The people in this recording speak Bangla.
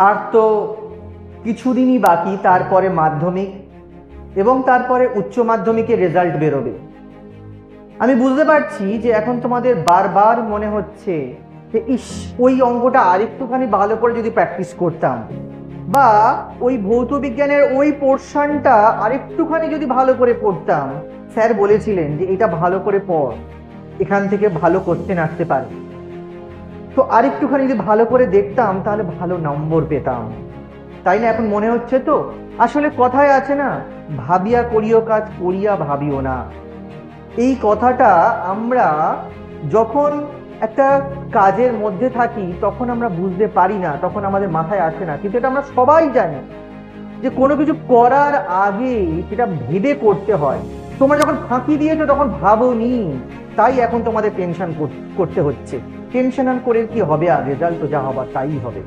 আর তো কিছুদিনই বাকি, তারপরে মাধ্যমিক এবং তারপরে উচ্চ মাধ্যমিকের রেজাল্ট বেরোবে। আমি বুঝতে পারছি যে এখন তোমাদের বারবার মনে হচ্ছে যে ইস, ওই অঙ্কটা আরেকটুখানি ভালো করে যদি প্র্যাকটিস করতাম, বা ওই ভৌত বিজ্ঞানের ওই পোর্শনটা আরেকটুখানি যদি ভালো করে পড়তাম। স্যার বলেছিলেন যে এটা ভালো করে পড়, এখান থেকে ভালো কোশ্চেন আসতে পারে। তো আরেকটুখানি যদি ভালো করে দেখতাম তাহলে ভালো নম্বর পেতাম, তাই না? এখন মনে হচ্ছে তো। আসলে কথায় আছে না, ভাবিয়া করিও কাজ, করিয়া ভাবিও না। এই কথাটা আমরা যখন একটা কাজের মধ্যে থাকি তখন আমরা বুঝতে পারি না, তখন আমাদের মাথায় আসে না, কিন্তু এটা আমরা সবাই জানি যে কোনো কিছু করার আগে সেটা ভেবে করতে হয়। তোমরা যখন ফাঁকি দিয়েছো তখন ভাবোনি, তাই এখন তোমাদের টেনশন করতে হচ্ছে। টেনশন আর করে কি হবে? আর রেজাল্ট তো যা হবার তাই হবে।